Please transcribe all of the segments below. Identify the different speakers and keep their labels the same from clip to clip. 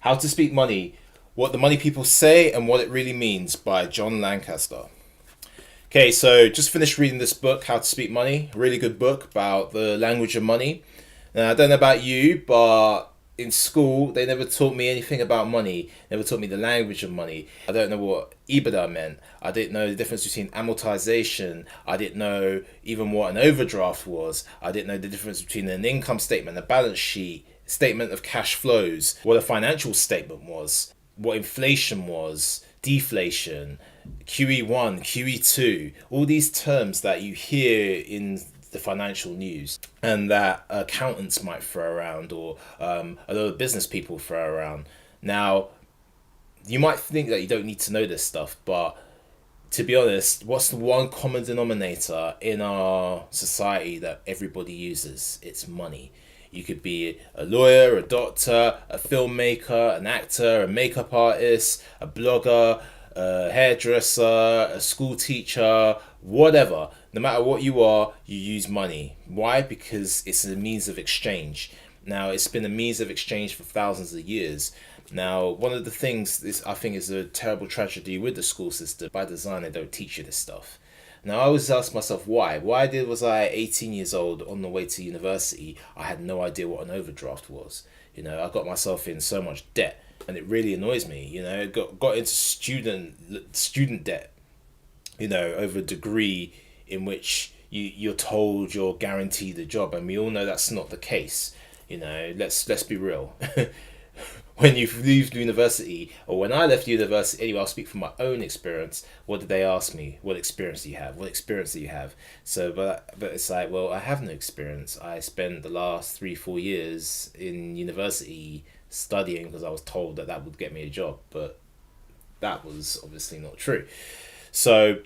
Speaker 1: How to Speak Money, What the Money People Say and What It Really Means by John Lancaster. Okay, so just finished reading this book, How to Speak Money. Really good book about the language of money. Now, I don't know about you, but in school, they never taught me anything about money. Never taught me the language of money. I don't know what Ebitda meant. I didn't know the difference between amortization. I didn't know even what an overdraft was. I didn't know the difference between an income statement, a balance sheet, statement of cash flows, what a financial statement was, what inflation was, deflation, QE1, QE2, all these terms that you hear in the financial news and that accountants might throw around or a lot of business people throw around. Now, you might think that you don't need to know this stuff, but to be honest, what's the one common denominator in our society that everybody uses? It's money. You could be a lawyer, a doctor, a filmmaker, an actor, a makeup artist, a blogger, a hairdresser, a school teacher, whatever. No matter what you are, you use money. Why? Because it's a means of exchange. Now, it's been a means of exchange for thousands of years. Now, one of the things I think is a terrible tragedy with the school system. By design, they don't teach you this stuff. Now, I always ask myself why. Was I 18 years old on the way to university? I had no idea what an overdraft was. I got myself in so much debt, and it really annoys me. Got into student debt. Over a degree in which you're told you're guaranteed a job, and we all know that's not the case. Let's be real. When you leave university, or when I left university, anyway, I'll speak from my own experience. What did they ask me? What experience do you have? What experience do you have? So, but it's like, well, I have no experience. I spent the last 3-4 years in university studying because I was told that would get me a job, but that was obviously not true. So,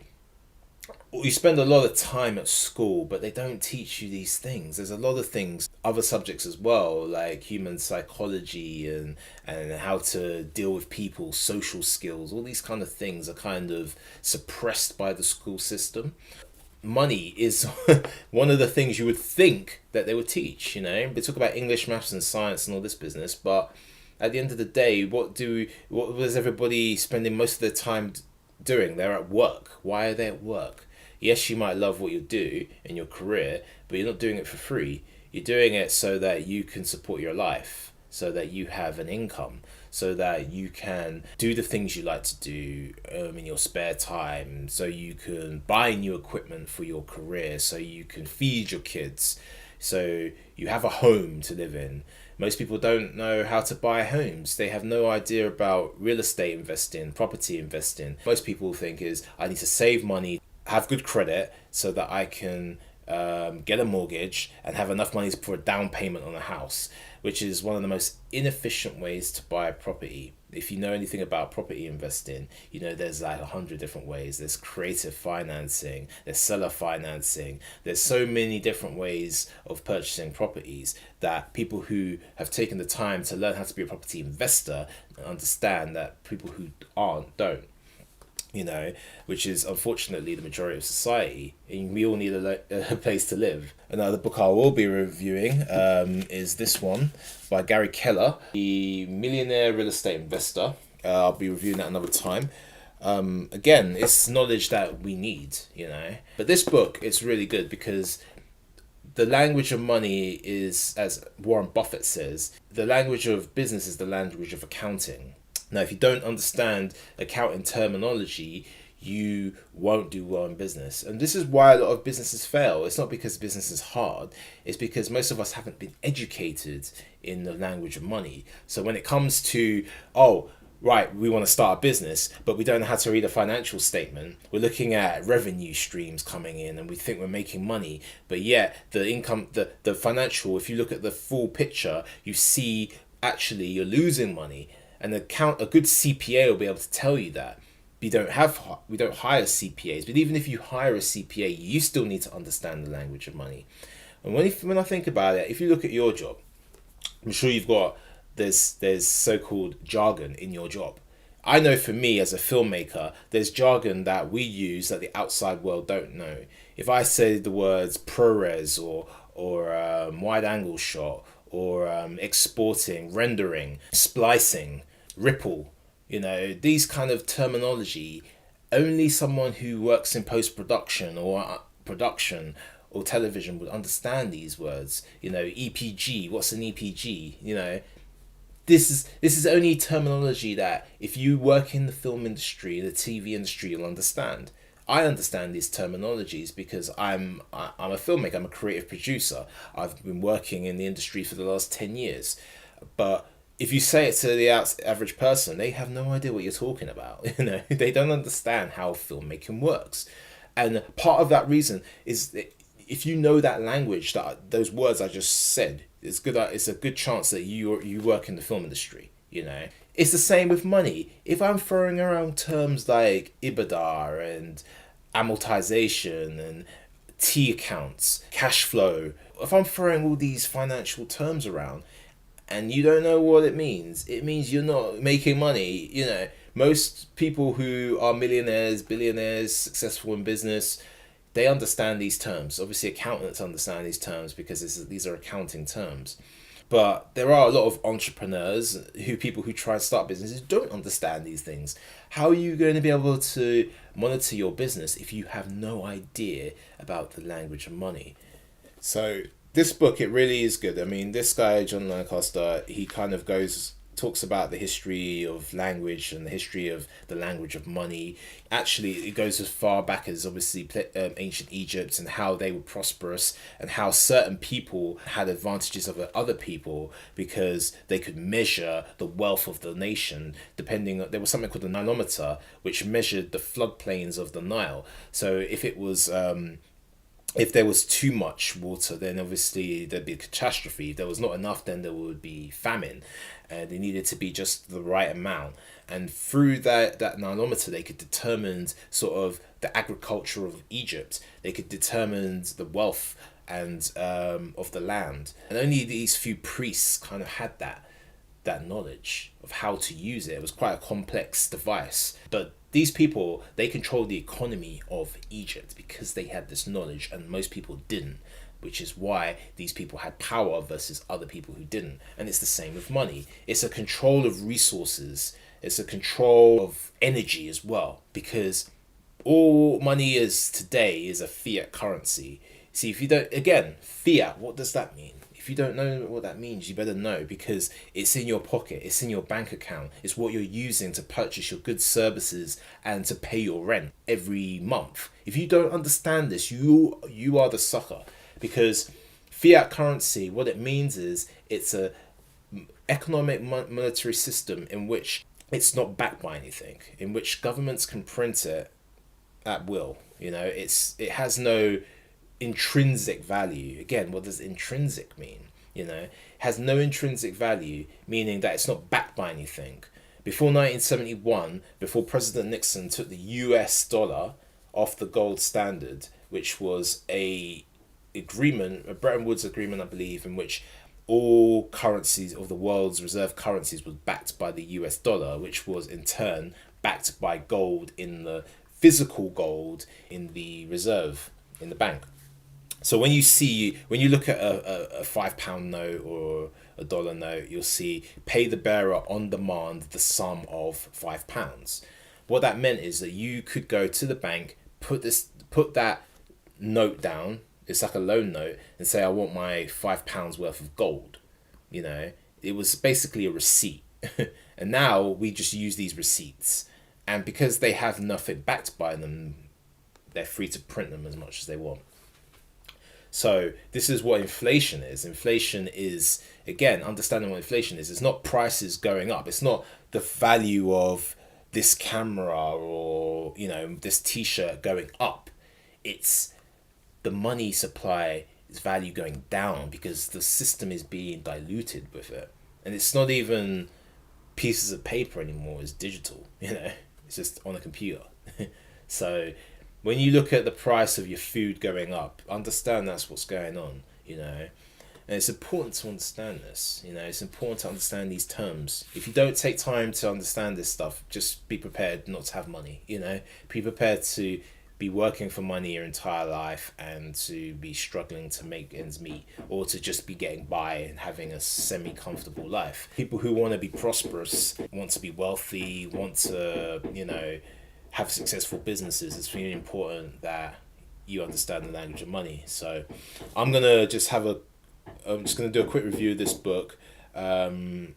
Speaker 1: you spend a lot of time at school, but they don't teach you these things. There's a lot of things, other subjects as well, like human psychology and how to deal with people, social skills. All these kind of things are kind of suppressed by the school system. Money is one of the things you would think that they would teach. They talk about English, maths, and science and all this business, but at the end of the day, what was everybody spending most of their time doing? They're at work. Why are they at work? Yes, you might love what you do in your career, but you're not doing it for free. You're doing it so that you can support your life, so that you have an income, so that you can do the things you like to do in your spare time, so you can buy new equipment for your career, so you can feed your kids, so you have a home to live in. Most people don't know how to buy homes. They have no idea about real estate investing, property investing. Most people think I need to save money, have good credit so that I can get a mortgage and have enough money for a down payment on a house, which is one of the most inefficient ways to buy a property. If you know anything about property investing, there's like 100 different ways. There's creative financing, there's seller financing. There's so many different ways of purchasing properties that people who have taken the time to learn how to be a property investor understand that people who don't. Which is unfortunately the majority of society. And we all need a place to live. Another book I will be reviewing is this one by Gary Keller, the Millionaire Real Estate Investor. I'll be reviewing that another time. Again, it's knowledge that we need, But this book is really good because the language of money is, as Warren Buffett says, the language of business is the language of accounting. Now, if you don't understand accounting terminology, you won't do well in business. And this is why a lot of businesses fail. It's not because business is hard. It's because most of us haven't been educated in the language of money. So when it comes to, right, we want to start a business, but we don't know how to read a financial statement. We're looking at revenue streams coming in and we think we're making money. But yet the income, the financial, if you look at the full picture, you see actually you're losing money. And a good CPA will be able to tell you that. We don't hire CPAs, but even if you hire a CPA, you still need to understand the language of money. And when I think about it, if you look at your job, I'm sure there's so-called jargon in your job. I know for me as a filmmaker, there's jargon that we use that the outside world don't know. If I say the words ProRes or wide angle shot or exporting, rendering, splicing, ripple, these kind of terminology, only someone who works in post-production or production or television would understand these words. EPG, what's an EPG? This is only terminology that if you work in the film industry, the TV industry, you'll understand. I understand these terminologies because I'm a filmmaker. I'm a creative producer. I've been working in the industry for the last 10 years. But if you say it to the average person, they have no idea what you're talking about. They don't understand how filmmaking works. And part of that reason is that if you know that language, those words I just said, it's a good chance that you work in the film industry. It's the same with money. If I'm throwing around terms like Ebitda and amortization and T accounts, cash flow, if I'm throwing all these financial terms around and you don't know what it means you're not making money. Most people who are millionaires, billionaires, successful in business, they understand these terms. Obviously, accountants understand these terms because these are accounting terms. But there are a lot of entrepreneurs, people who try and start businesses, don't understand these things. How are you going to be able to monitor your business if you have no idea about the language of money? So this book, it really is good. I mean, this guy, John Lancaster, he kind of talks about the history of language and the history of the language of money. Actually, it goes as far back as obviously ancient Egypt and how they were prosperous and how certain people had advantages over other people because they could measure the wealth of the nation there was something called the Nilometer, which measured the floodplains of the Nile. So if there was too much water, then obviously there'd be a catastrophe. If there was not enough, then there would be famine. They needed to be just the right amount. And through that Nilometer, they could determine sort of the agriculture of Egypt. They could determine the wealth and of the land. And only these few priests kind of had that knowledge of how to use it. It was quite a complex device. But these people, they controlled the economy of Egypt because they had this knowledge and most people didn't, which is why these people had power versus other people who didn't. And it's the same with money. It's a control of resources. It's a control of energy as well, because all money is today is a fiat currency. See, if you don't, again, fiat, what does that mean? If you don't know what that means, you better know, because it's in your pocket, it's in your bank account, it's what you're using to purchase your goods, services, and to pay your rent every month. If you don't understand this, you are the sucker, because fiat currency, what it means is it's a economic monetary system in which it's not backed by anything, in which governments can print it at will. It has no intrinsic value. Again, what does intrinsic mean? It has no intrinsic value, meaning that it's not backed by anything. Before 1971, before President Nixon took the US dollar off the gold standard, which was a Bretton Woods agreement, I believe, in which all currencies of the world's reserve currencies was backed by the US dollar, which was in turn backed by gold, in the physical gold in the reserve in the bank. So when you look at a £5 note or a dollar note, you'll see pay the bearer on demand the sum of £5. What that meant is that you could go to the bank, put that note down. It's like a loan note, and say, I want my £5 worth of gold. It was basically a receipt. And now we just use these receipts, and because they have nothing backed by them, they're free to print them as much as they want. So this is what inflation is. Inflation is, again, understanding what inflation is. It's not prices going up. It's not the value of this camera or, this t-shirt going up. It's the money supply is value going down because the system is being diluted with it. And it's not even pieces of paper anymore. It's digital, It's just on a computer. So when you look at the price of your food going up, understand that's what's going on, And it's important to understand this, It's important to understand these terms. If you don't take time to understand this stuff, just be prepared not to have money, Be prepared to be working for money your entire life and to be struggling to make ends meet, or to just be getting by and having a semi-comfortable life. People who want to be prosperous, want to be wealthy, want to, have successful businesses, it's really important that you understand the language of money. So I'm just gonna do a quick review of this book, on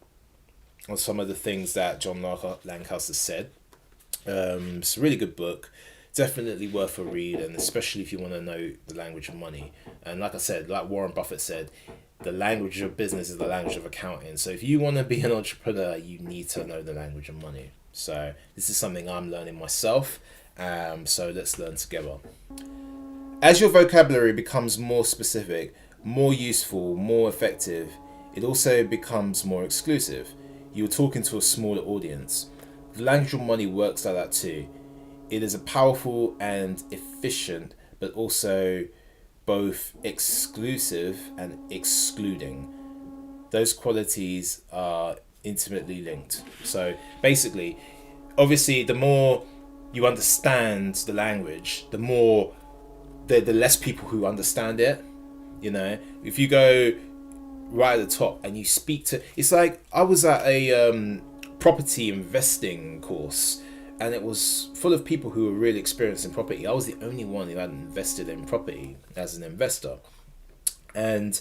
Speaker 1: some of the things that John Lancaster said. It's a really good book, definitely worth a read, and especially if you want to know the language of money. And like I said, like Warren Buffett said, the language of business is the language of accounting. So if you want to be an entrepreneur, you need to know the language of money. So this is something I'm learning myself. So let's learn together. As your vocabulary becomes more specific, more useful, more effective, it also becomes more exclusive. You're talking to a smaller audience. The language of money works like that too. It is a powerful and efficient, but also both exclusive and excluding. Those qualities are intimately linked. So basically, obviously, the more you understand the language, the less people who understand it. If you go right at the top and you speak to, it's like I was at a property investing course, and it was full of people who were really experienced in property. I was the only one who hadn't invested in property as an investor, and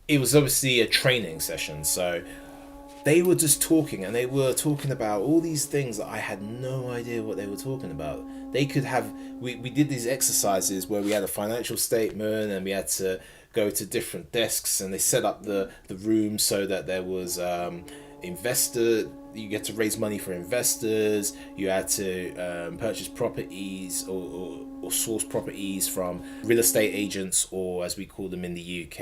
Speaker 1: it was obviously a training session. So they were just talking, and they were talking about all these things that I had no idea what they were talking about. They could have, we did these exercises where we had a financial statement and we had to go to different desks, and they set up the room so that there was investor, you get to raise money for investors, you had to purchase properties or source properties from real estate agents, or as we call them in the UK,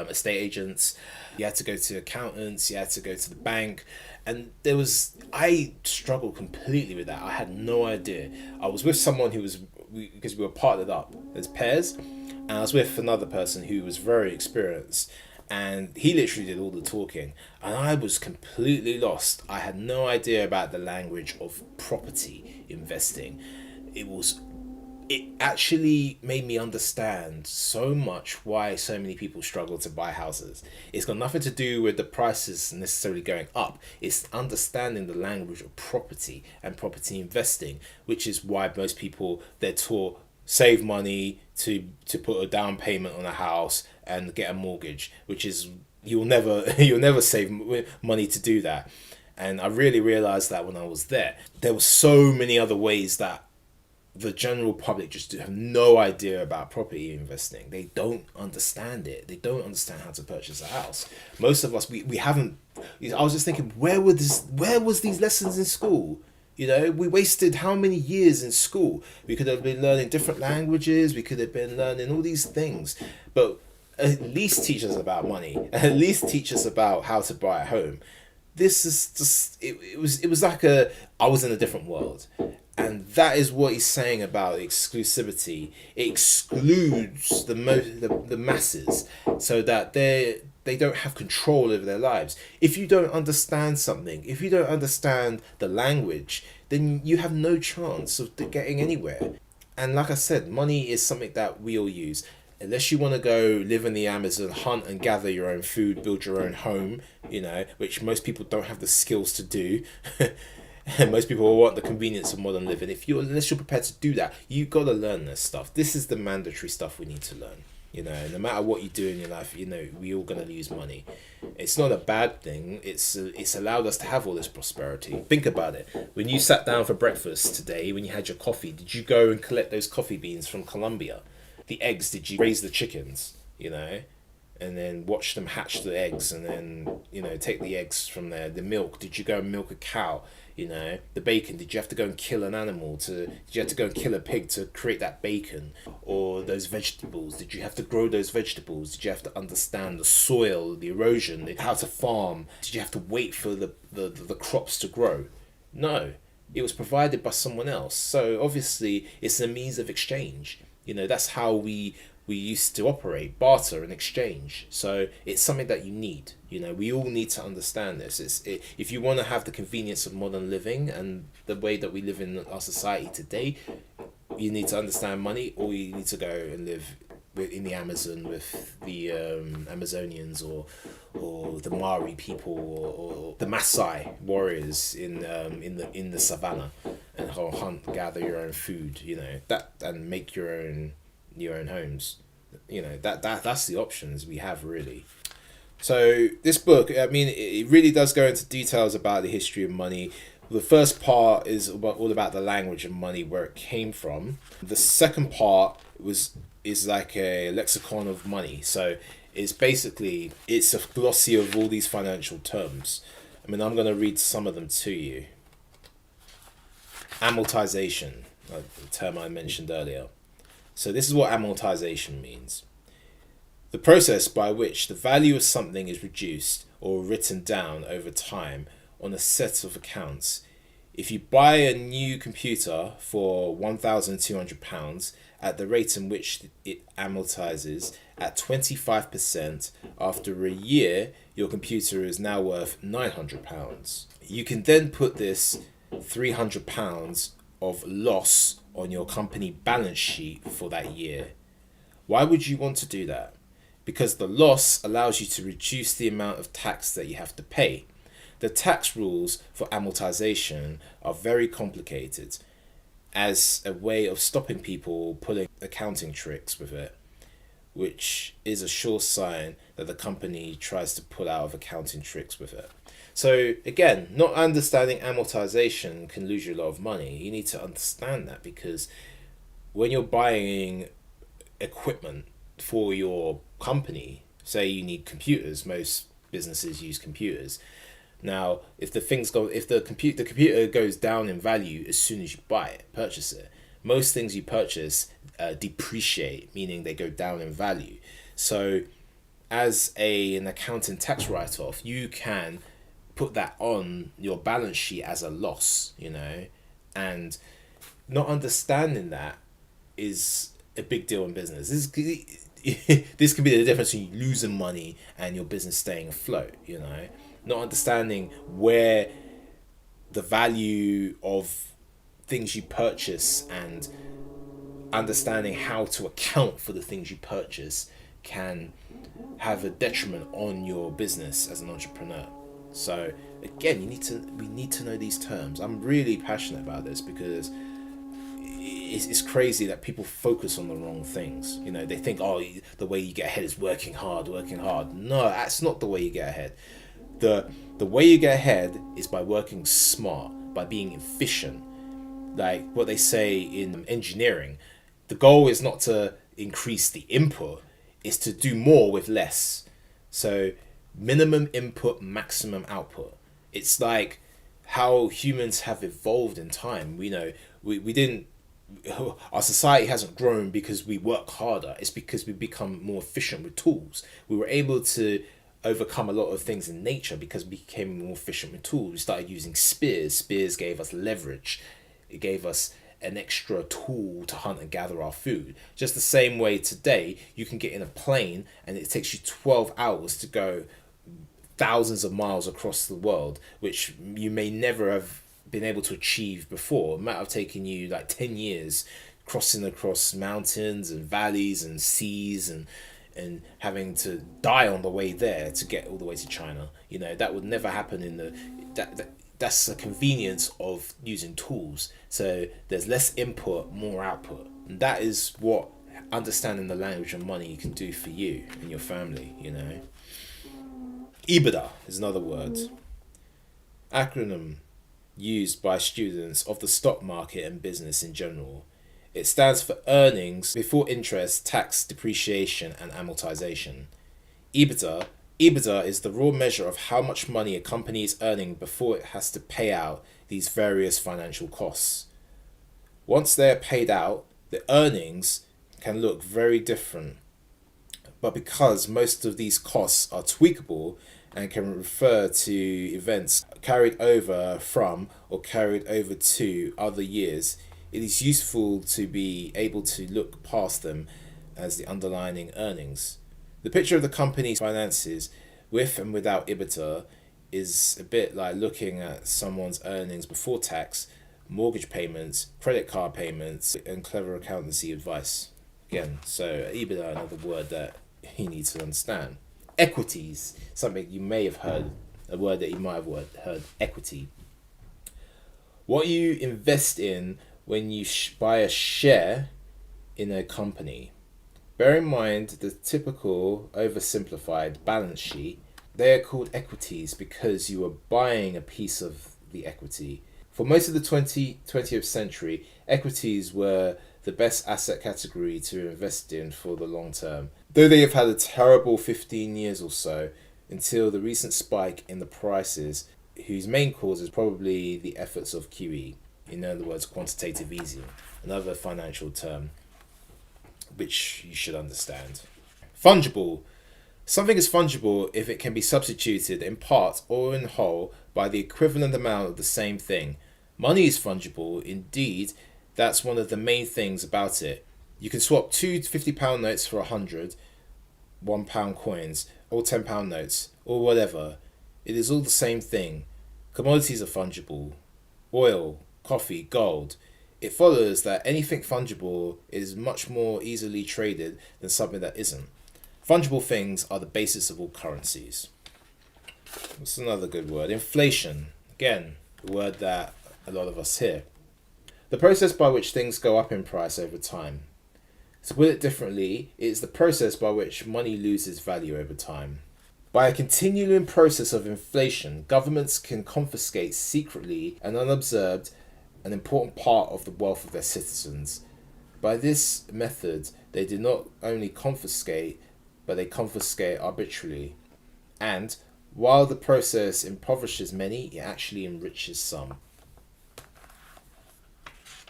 Speaker 1: estate agents. You had to go to accountants, you had to go to the bank, and I struggled completely with that. I had no idea. I was with someone because we were partnered up as pairs, and I was with another person who was very experienced, and he literally did all the talking, and I was completely lost. I had no idea about the language of property investing. It actually made me understand so much why so many people struggle to buy houses. It's got nothing to do with the prices necessarily going up. It's understanding the language of property and property investing, which is why most people, they're taught save money to put a down payment on a house and get a mortgage, which is you'll never save money to do that. And I really realized that when I was there were so many other ways that the general public just have no idea about property investing. They don't understand it. They don't understand how to purchase a house. Most of us, we haven't. I was just thinking, where was these lessons in school? We wasted how many years in school? We could have been learning different languages. We could have been learning all these things, but at least teach us about money. At least teach us about how to buy a home. This is just it was like I was in a different world. And that is what he's saying about exclusivity. It excludes the masses, so that they don't have control over their lives. If you don't understand something, if you don't understand the language, then you have no chance of getting anywhere. And like I said, money is something that we all use. Unless you want to go live in the Amazon, hunt and gather your own food, build your own home, which most people don't have the skills to do. And most people want the convenience of modern living. Unless you're prepared to do that, you got to learn this stuff. This is the mandatory stuff we need to learn. No matter what you do in your life, we all gonna lose money. It's not a bad thing. It's allowed us to have all this prosperity. Think about it. When you sat down for breakfast today, when you had your coffee, did you go and collect those coffee beans from Colombia? The eggs, did you raise the chickens? And then watch them hatch the eggs, and then take the eggs from there. The milk, did you go and milk a cow? The bacon, did you have to go and kill an animal did you have to go and kill a pig to create that bacon? Or those vegetables, did you have to grow those vegetables? Did you have to understand the soil, the erosion, how to farm? Did you have to wait for the crops to grow? No, it was provided by someone else. So obviously it's a means of exchange. That's how we used to operate, barter and exchange. So it's something that you need. We all need to understand this. If you want to have the convenience of modern living and the way that we live in our society today, you need to understand money, or you need to go and live in the Amazon with the Amazonians, or the Maori people, or the Maasai warriors in the savannah, and hunt, gather your own food, that, and make your own homes. That's the options we have, really. So this book, I mean, it really does go into details about the history of money. The first part is all about the language of money, where it came from. The second part is like a lexicon of money. So it's a glossy of all these financial terms. I mean, I'm going to read some of them to you. Amortization, the term I mentioned earlier. So this is what amortization means. The process by which the value of something is reduced or written down over time on a set of accounts. If you buy a new computer for £1,200 at the rate in which it amortizes at 25%, after a year, your computer is now worth £900. You can then put this £300 of loss on your company balance sheet for that year. Why would you want to do that? Because the loss allows you to reduce the amount of tax that you have to pay. The tax rules for amortization are very complicated as a way of stopping people pulling accounting tricks with it, which is a sure sign that the company tries to pull out of accounting tricks with it. So again, not understanding amortization can lose you a lot of money. You need to understand that, because when you're buying equipment for your company, say you need computers, most businesses use computers. Now, if the computer goes down in value as soon as you purchase it, most things you purchase depreciate, meaning they go down in value. So as an accounting tax write-off, you can put that on your balance sheet as a loss, and not understanding that is a big deal in business. This could be the difference between losing money and your business staying afloat, Not understanding where the value of things you purchase and understanding how to account for the things you purchase can have a detriment on your business as an entrepreneur. So again, we need to know these terms. I'm really passionate about this because it's crazy that people focus on the wrong things. They think, the way you get ahead is working hard. No, that's not the way you get ahead. The way you get ahead is by working smart, by being efficient. Like what they say in engineering, the goal is not to increase the input, it's to do more with less. So minimum input, maximum output. It's like how humans have evolved in time. We didn't, our society hasn't grown because we work harder. It's because we become more efficient with tools. We were able to overcome a lot of things in nature because we became more efficient with tools. We started using spears. Spears gave us leverage. It gave us an extra tool to hunt and gather our food. Just the same way today, you can get in a plane and it takes you 12 hours to go thousands of miles across the world, which you may never have been able to achieve before. It might have taken you like 10 years crossing across mountains and valleys and seas and having to die on the way there to get all the way to China. That would never happen that's the convenience of using tools. So there's less input, more output. And that is what understanding the language of money can do for you and your family, Ebitda is another word. Acronym used by students of the stock market and business in general. It stands for earnings before interest, tax, depreciation, and amortization. Ebitda is the raw measure of how much money a company is earning before it has to pay out these various financial costs. Once they are paid out, the earnings can look very different. But because most of these costs are tweakable and can refer to events carried over from or carried over to other years, it is useful to be able to look past them as the underlying earnings. The picture of the company's finances with and without Ebitda is a bit like looking at someone's earnings before tax mortgage payments, credit card payments, and clever accountancy advice. Again, so Ebitda, another word that you need to understand. Equities, something you may have heard, a word that you might have heard, equity. What you invest in when you buy a share in a company. Bear in mind the typical oversimplified balance sheet. They are called equities because you are buying a piece of the equity. For most of the 20th century, equities were the best asset category to invest in for the long term, though they have had a terrible 15 years or so until the recent spike in the prices, whose main cause is probably the efforts of QE, in other words, quantitative easing, another financial term which you should understand. Fungible. Something is fungible if it can be substituted in part or in whole by the equivalent amount of the same thing. Money is fungible. Indeed, that's one of the main things about it. You can swap two £50 notes for 100 £1 coins, or £10 notes, or whatever. It is all the same thing. Commodities are fungible. Oil, coffee, gold. It follows that anything fungible is much more easily traded than something that isn't. Fungible things are the basis of all currencies. What's another good word? Inflation. Again, a word that a lot of us hear. The process by which things go up in price over time. To put it differently, it is the process by which money loses value over time. By a continuing process of inflation, governments can confiscate secretly and unobserved an important part of the wealth of their citizens. By this method, they do not only confiscate, but they confiscate arbitrarily. And while the process impoverishes many, it actually enriches some.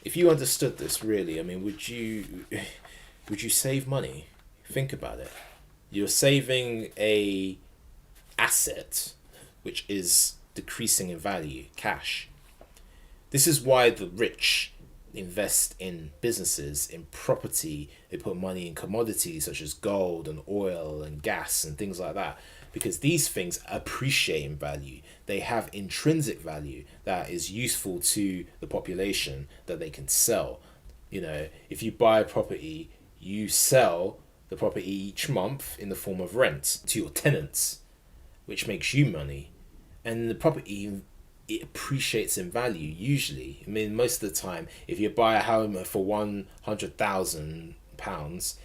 Speaker 1: If you understood this, really, I mean, would you save money? Think about it. You're saving a asset which is decreasing in value, cash. This is why the rich invest in businesses, in property. They put money in commodities such as gold and oil and gas and things like that, because these things appreciate in value. They have intrinsic value that is useful to the population that they can sell. You know, if you buy a property, you sell the property each month in the form of rent to your tenants, which makes you money. And the property, it appreciates in value usually. I mean, most of the time, if you buy a home for £100,000,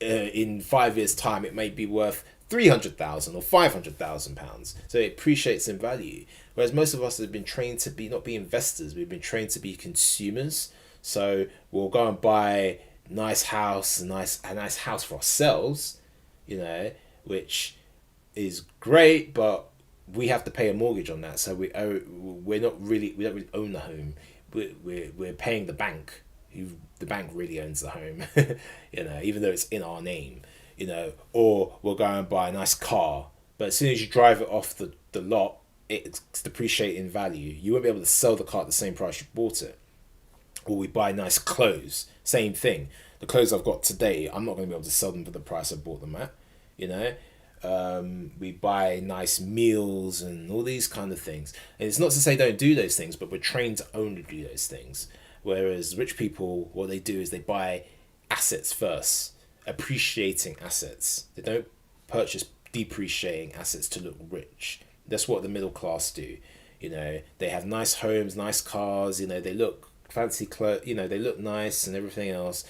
Speaker 1: in 5 years' time, it may be worth £300,000 or £500,000. So it appreciates in value. Whereas most of us have been trained to be not be investors. We've been trained to be consumers. So we'll go and buy a nice house for ourselves, you know, which is great, but we have to pay a mortgage on that. So we don't really own the home. We're paying the bank. The bank really owns the home, you know, even though it's in our name, you know. Or we'll go and buy a nice car, but as soon as you drive it off the lot, it's depreciating in value. You won't be able to sell the car at the same price you bought it. Or we buy nice clothes, same thing. The clothes I've got today, I'm not going to be able to sell them for the price I bought them at, you know. We buy nice meals and all these kind of things. And it's not to say don't do those things, but we're trained to only do those things. Whereas rich people, what they do is they buy assets first, appreciating assets. They don't purchase depreciating assets to look rich. That's what the middle class do. You know, they have nice homes, nice cars, you know, they look fancy clothes, you know, they look nice and everything else,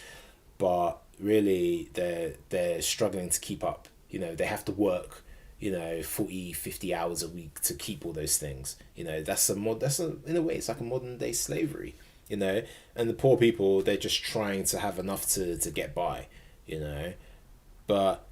Speaker 1: but really they're struggling to keep up. You know, they have to work, you know, 40, 50 hours a week to keep all those things. You know, in a way, it's like a modern day slavery, you know. And the poor people, they're just trying to have enough to get by, you know. But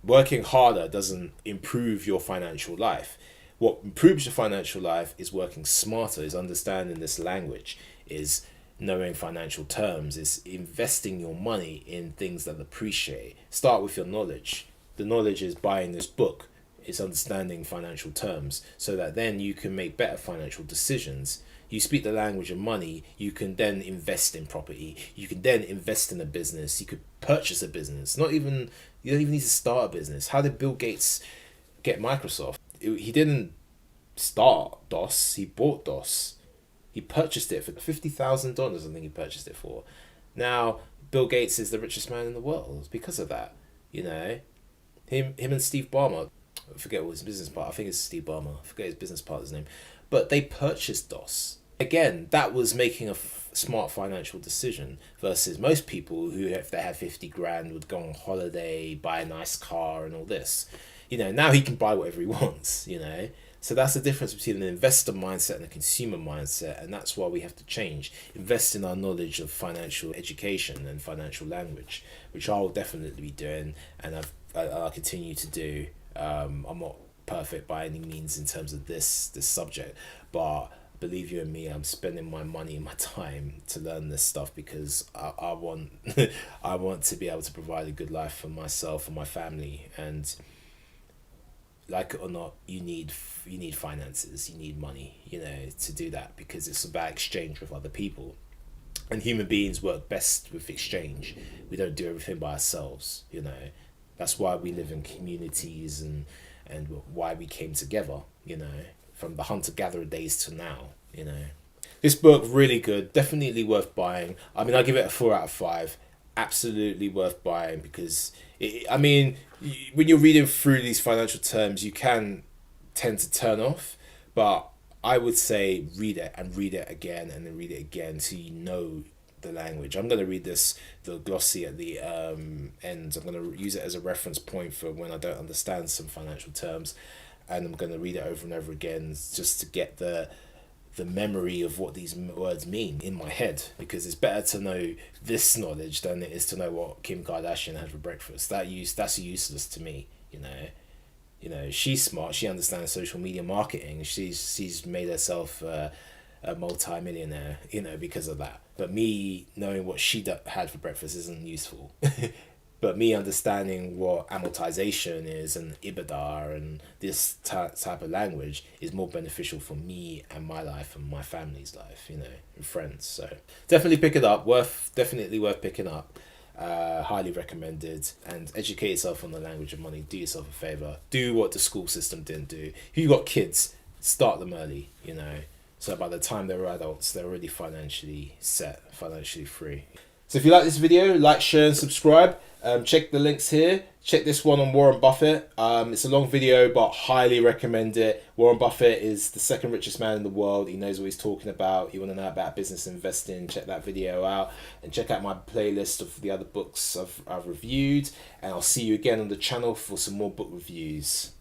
Speaker 1: working harder doesn't improve your financial life. What improves your financial life is working smarter, is understanding this language, is knowing financial terms, is investing your money in things that appreciate. Start with your knowledge. The knowledge is buying this book. It's understanding financial terms so that then you can make better financial decisions. You speak the language of money, you can then invest in property. You can then invest in a business. You could purchase a business. You don't even need to start a business. How did Bill Gates get Microsoft? He didn't start DOS, he bought DOS. He purchased it for $50,000. I think he purchased it for. Now Bill Gates is the richest man in the world because of that. You know, him and Steve Ballmer. I forget what his business partner. I think it's Steve Ballmer. I forget his business partner's name. But they purchased DOS. Again, that was making a smart financial decision versus most people who, if they had 50 grand, would go on holiday, buy a nice car and all this. You know, now he can buy whatever he wants, you know. So that's the difference between an investor mindset and a consumer mindset, and that's why we have to change. Invest in our knowledge of financial education and financial language, which I will definitely be doing, and I'll continue to do. I'm not perfect by any means in terms of this subject, but believe you and me, I'm spending my money and my time to learn this stuff because I want I want to be able to provide a good life for myself and my family. And like it or not, you need finances, you need money, you know, to do that, because it's about exchange with other people, and human beings work best with exchange. We don't do everything by ourselves, you know. That's why we live in communities, and why we came together, you know, from the hunter-gatherer days to now, you know. This book, really good, definitely worth buying. I mean, I give it a 4 out of 5. Absolutely worth buying, because, when you're reading through these financial terms, you can tend to turn off, but I would say read it and read it again and then read it again so you know the language. I'm going to read the glossy at the end. I'm going to use it as a reference point for when I don't understand some financial terms, and I'm going to read it over and over again just to get the memory of what these words mean in my head, because it's better to know this knowledge than it is to know what Kim Kardashian had for breakfast. That's useless to me, you know. She's smart, she understands social media marketing, she's made herself a multi-millionaire, you know, because of that. But me knowing what she had for breakfast isn't useful. But me understanding what amortization is and Ebitda and this type of language is more beneficial for me and my life and my family's life, you know, and friends. So definitely pick it up. Definitely worth picking up. Highly recommended. And educate yourself on the language of money. Do yourself a favor. Do what the school system didn't do. If you got kids, start them early, you know. So by the time they're adults, they're already financially set, financially free. So if you like this video, like, share and subscribe. Check the links here. Check this one on Warren Buffett. It's a long video, but highly recommend it. Warren Buffett is the second richest man in the world. He knows what he's talking about. You want to know about business investing, check that video out. And check out my playlist of the other books I've reviewed. And I'll see you again on the channel for some more book reviews.